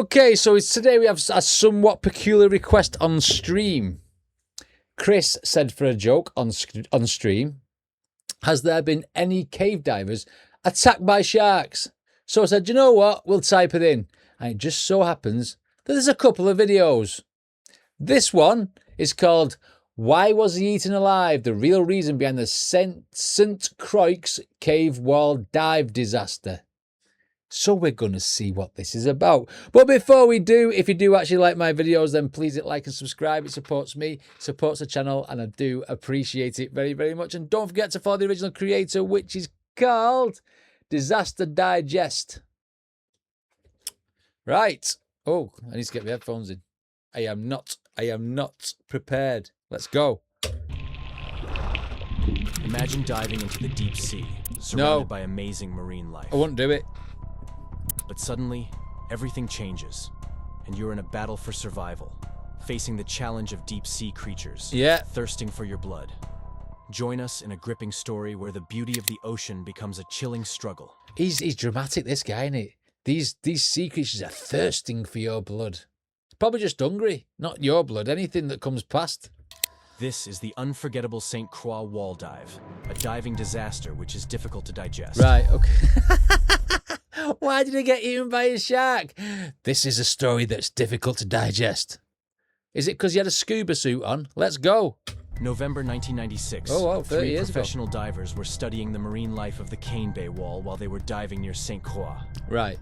Okay, so today we have a somewhat peculiar request on stream. Chris said for a joke on stream, has there been any cave divers attacked by sharks? So I said, you know what, we'll type it in. And it just so happens that there's a couple of videos. This one is called Why Was He Eaten Alive? The real reason behind the St. Croix cave wall dive disaster. So we're going to see what this is about. But before we do, if you do actually like my videos, then please hit like and subscribe. It supports me, supports the channel, and I do appreciate it very, very much. And don't forget to follow the original creator, which is called Disaster Digest. Right. Oh, I need to get my headphones in. I am not prepared. Let's go. Imagine diving into the deep sea, surrounded by amazing marine life. I wouldn't do it. But suddenly, everything changes, and you're in a battle for survival, facing the challenge of deep sea creatures, thirsting for your blood. Join us in a gripping story where the beauty of the ocean becomes a chilling struggle. He's dramatic, this guy, isn't he? These sea creatures are thirsting for your blood. Probably just hungry, not your blood, anything that comes past. This is the unforgettable St. Croix wall dive, a diving disaster which is difficult to digest. Right, okay. Why did he get eaten by a shark? This is a story that's difficult to digest. Is it because he had a scuba suit on? Let's go. November 1996. Oh, wow, 30 years ago. Professional divers were studying the marine life of the Cane Bay Wall while they were diving near St. Croix. Right.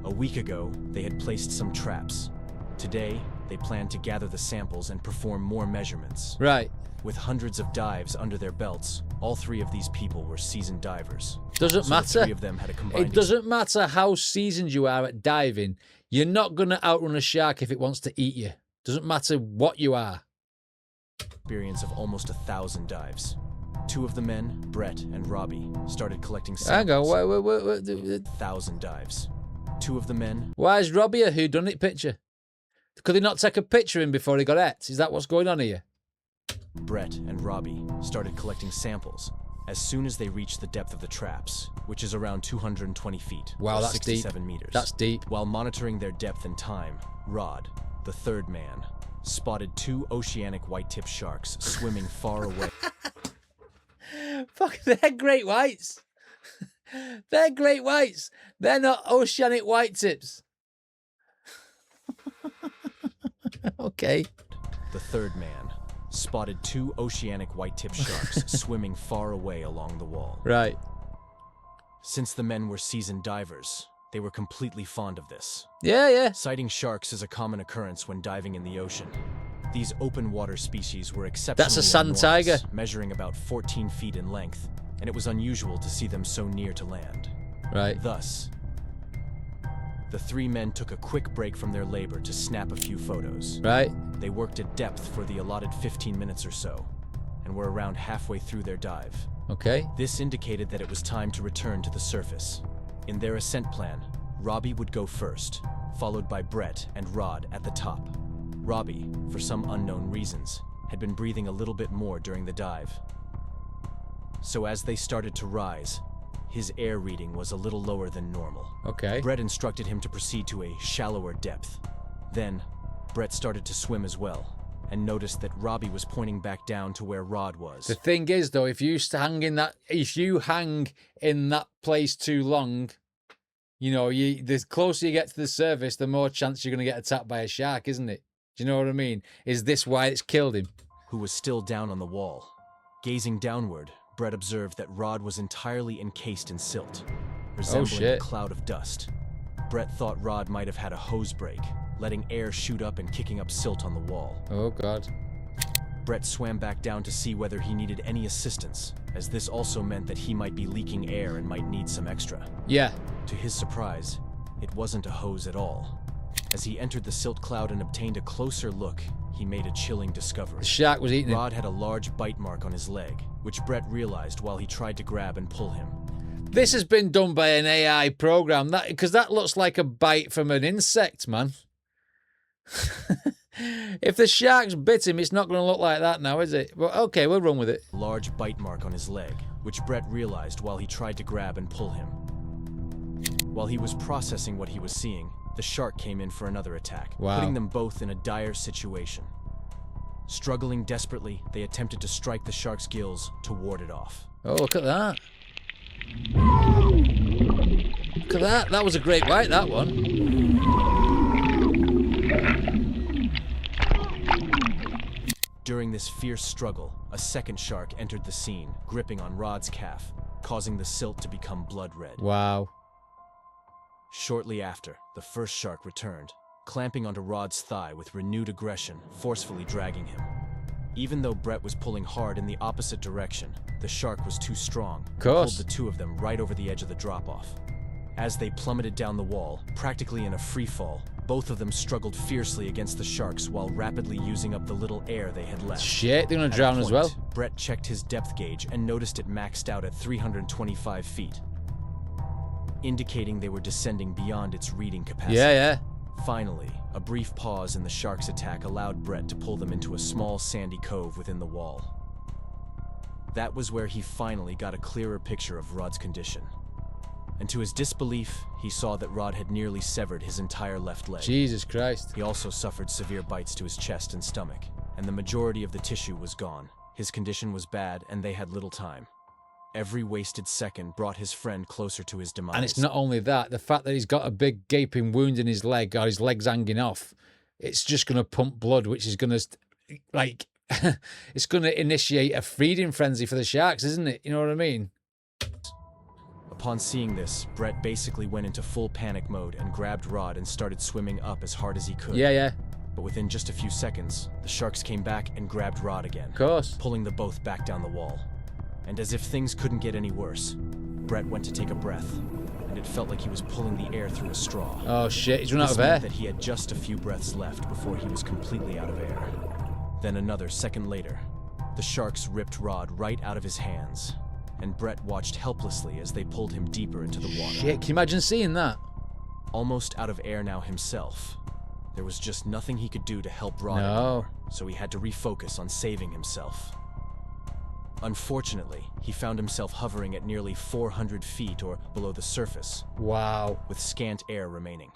A week ago, they had placed some traps. Today, they planned to gather the samples and perform more measurements. Right. With hundreds of dives under their belts, all three of these people were seasoned divers. Doesn't matter. The three of them had a combined. It doesn't matter how seasoned you are at diving. You're not going to outrun a shark if it wants to eat you. Doesn't matter what you are. Experience of almost 1,000 dives. Two of the men, Brett and Robbie, started collecting Hang on, samples. 1,000 dives. Two of the men. Why is Robbie a whodunit picture? Could he not take a picture in before he got et? Is that what's going on here? Brett and Robbie started collecting samples as soon as they reached the depth of the traps, which is around 220 feet, wow, or that's 67 deep. meters. That's deep. While monitoring their depth and time, Rod, the third man, spotted two oceanic white-tip sharks swimming far away. Fuck, they're great whites. They're great whites. They're not oceanic white tips. Okay. The third man spotted two oceanic white-tip sharks swimming far away along the wall. Right. Since the men were seasoned divers, they were completely fond of this. Yeah. Sighting sharks is a common occurrence when diving in the ocean. These open water species were exceptionally That's a sand enormous, tiger. measuring about 14 feet in length, and it was unusual to see them so near to land. Right. Thus, the three men took a quick break from their labor to snap a few photos. Right. They worked at depth for the allotted 15 minutes or so, and were around halfway through their dive. Okay. This indicated that it was time to return to the surface. In their ascent plan, Robbie would go first, followed by Brett and Rod at the top. Robbie, for some unknown reasons, had been breathing a little bit more during the dive. So as they started to rise, his air reading was a little lower than normal. Okay. Brett instructed him to proceed to a shallower depth. Then, Brett started to swim as well, and noticed that Robbie was pointing back down to where Rod was. The thing is, though, if you hang in that place too long, you know, the closer you get to the surface, the more chance you're going to get attacked by a shark, isn't it? Do you know what I mean? Is this why it's killed him? Who was still down on the wall. Gazing downward, Brett observed that Rod was entirely encased in silt, resembling a cloud of dust. Brett thought Rod might have had a hose break, letting air shoot up and kicking up silt on the wall. Oh, God. Brett swam back down to see whether he needed any assistance, as this also meant that he might be leaking air and might need some extra. Yeah. To his surprise, it wasn't a hose at all. As he entered the silt cloud and obtained a closer look, he made a chilling discovery. The shark was eating him. Rod had a large bite mark on his leg, which Brett realized while he tried to grab and pull him. This has been done by an AI program, because that looks like a bite from an insect, man. If the shark's bit him, it's not going to look like that now, is it? But okay, we'll run with it. Large bite mark on his leg, which Brett realized while he tried to grab and pull him. While he was processing what he was seeing, the shark came in for another attack, Wow. putting them both in a dire situation. Struggling desperately, they attempted to strike the shark's gills to ward it off. Oh, look at that. Look at that. That was a great bite, that one. During this fierce struggle, a second shark entered the scene, gripping on Rod's calf, causing the silt to become blood red. Wow. Shortly after, the first shark returned, clamping onto Rod's thigh with renewed aggression, forcefully dragging him. Even though Brett was pulling hard in the opposite direction, the shark was too strong and pulled the two of them right over the edge of the drop-off. As they plummeted down the wall, practically in a free fall, both of them struggled fiercely against the sharks while rapidly using up the little air they had left. Shit, they're gonna At a drown as well. point, Brett checked his depth gauge and noticed it maxed out at 325 feet, indicating they were descending beyond its reading capacity. Yeah. Finally, a brief pause in the shark's attack allowed Brett to pull them into a small sandy cove within the wall. That was where he finally got a clearer picture of Rod's condition. And to his disbelief, he saw that Rod had nearly severed his entire left leg. Jesus Christ. He also suffered severe bites to his chest and stomach, and the majority of the tissue was gone. His condition was bad, and they had little time. Every wasted second brought his friend closer to his demise. And it's not only that, the fact that he's got a big gaping wound in his leg, or his leg's hanging off, it's just going to pump blood, which is going to, like, it's going to initiate a feeding frenzy for the sharks, isn't it? You know what I mean? Upon seeing this, Brett basically went into full panic mode and grabbed Rod and started swimming up as hard as he could. Yeah. But within just a few seconds, the sharks came back and grabbed Rod again, Of course. pulling them both back down the wall. And as if things couldn't get any worse, Brett went to take a breath, and it felt like he was pulling the air through a straw. Oh shit, he's run out This of air. meant that he had just a few breaths left before he was completely out of air. Then another second later, the sharks ripped Rod right out of his hands, and Brett watched helplessly as they pulled him deeper into the water. Shit, can you imagine seeing that? Almost out of air now himself, there was just nothing he could do to help Rod No. anymore, so he had to refocus on saving himself. Unfortunately, he found himself hovering at nearly 400 feet or below the surface, Wow. with scant air remaining.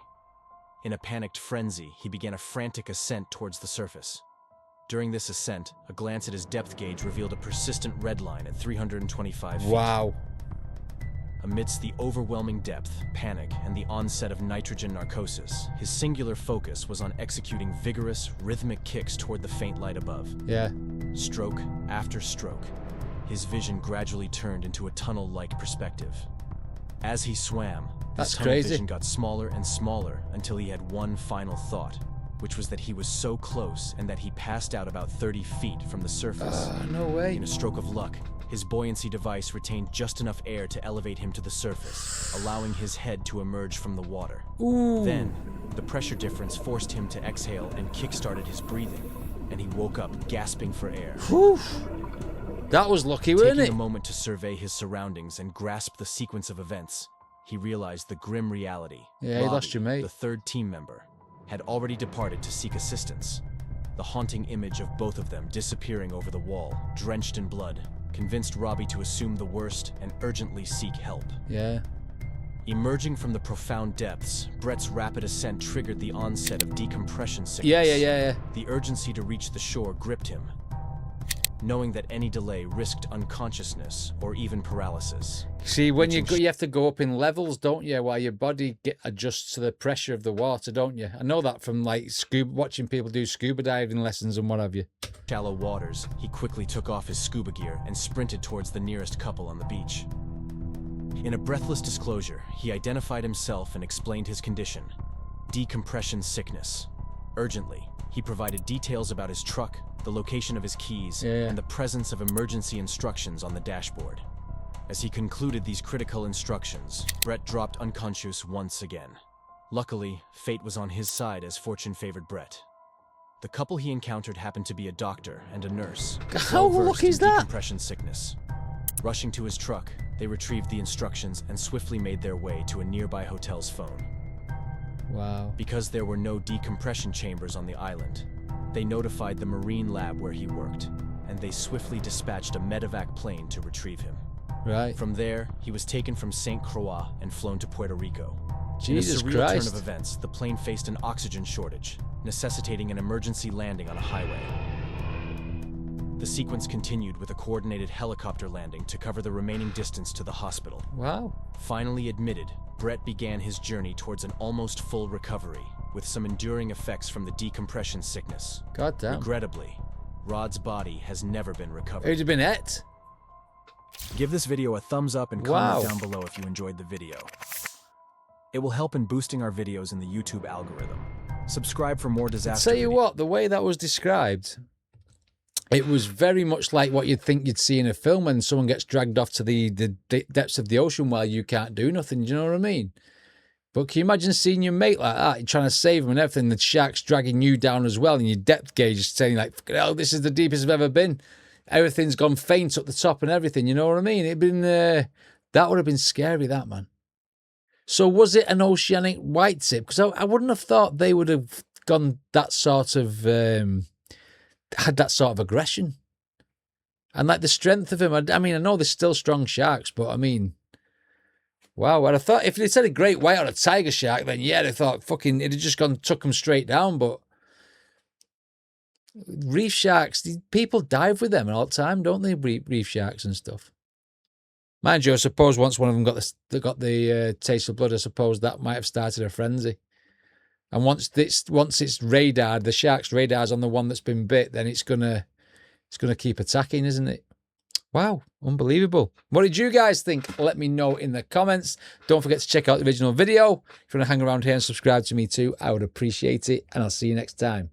In a panicked frenzy, he began a frantic ascent towards the surface. During this ascent, a glance at his depth gauge revealed a persistent red line at 325 feet. Wow. Amidst the overwhelming depth, panic, and the onset of nitrogen narcosis, his singular focus was on executing vigorous, rhythmic kicks toward the faint light above. Yeah. Stroke after stroke, his vision gradually turned into a tunnel-like perspective. As he swam, That's his tunnel crazy. vision got smaller and smaller until he had one final thought, which was that he was so close and that he passed out about 30 feet from the surface. No way. In a stroke of luck, his buoyancy device retained just enough air to elevate him to the surface, allowing his head to emerge from the water. Ooh. Then, the pressure difference forced him to exhale and kick-started his breathing, and he woke up gasping for air. Whew. That was lucky, wasn't Taking it? a moment to survey his surroundings and grasp the sequence of events, he realized the grim reality. Yeah, you lost your mate. The third team member, had already departed to seek assistance. The haunting image of both of them disappearing over the wall, drenched in blood, convinced Robbie to assume the worst and urgently seek help. Yeah. Emerging from the profound depths, Brett's rapid ascent triggered the onset of decompression sickness. Yeah. The urgency to reach the shore gripped him, knowing that any delay risked unconsciousness or even paralysis. See, when you Which go, you have to go up in levels, don't you? While your body adjusts to the pressure of the water, don't you? I know that from like watching people do scuba diving lessons and what have you. Shallow waters, he quickly took off his scuba gear and sprinted towards the nearest couple on the beach. In a breathless disclosure, he identified himself and explained his condition: decompression sickness. Urgently, he provided details about his truck, the location of his keys, and the presence of emergency instructions on the dashboard. As he concluded these critical instructions, Brett dropped unconscious once again. Luckily, fate was on his side as fortune favored Brett. The couple he encountered happened to be a doctor and a nurse. How well-versed lucky is in that? decompression sickness. Rushing to his truck, they retrieved the instructions and swiftly made their way to a nearby hotel's phone. Wow. Because there were no decompression chambers on the island, they notified the marine lab where he worked, and they swiftly dispatched a medevac plane to retrieve him. Right. From there, he was taken from St. Croix and flown to Puerto Rico. Jesus In a surreal turn Christ. of events, the plane faced an oxygen shortage, necessitating an emergency landing on a highway. The sequence continued with a coordinated helicopter landing to cover the remaining distance to the hospital. Wow. Finally admitted, Brett began his journey towards an almost full recovery, with some enduring effects from the decompression sickness. God damn. Regrettably, Rod's body has never been recovered. Who'd have been it? Give this video a thumbs up and Wow. comment down below if you enjoyed the video. It will help in boosting our videos in the YouTube algorithm. Subscribe for more disaster Tell you what, the way that was described, it was very much like what you'd think you'd see in a film when someone gets dragged off to the depths of the ocean while you can't do nothing. Do you know what I mean? But can you imagine seeing your mate like that? You're trying to save him and everything. The shark's dragging you down as well, and your depth gauge is saying like, "Oh, this is the deepest I've ever been." Everything's gone faint up the top and everything. You know what I mean? It'd been that would have been scary, that, man. So was it an oceanic white tip? Because I wouldn't have thought they would have gone that sort of had that sort of aggression. And like the strength of him, I mean, I know there's still strong sharks, but I mean, wow. I'd have thought if they said a great white or a tiger shark, then yeah, they thought fucking it'd have just gone took them straight down. But reef sharks, people dive with them all the time, don't they? Reef sharks and stuff. Mind you, I suppose once one of them got the taste of blood, I suppose that might have started a frenzy. And once it's radared, the shark's radar's on the one that's been bit, then it's gonna keep attacking, isn't it? Wow, unbelievable. What did you guys think? Let me know in the comments. Don't forget to check out the original video. If you want to hang around here and subscribe to me too, I would appreciate it. And I'll see you next time.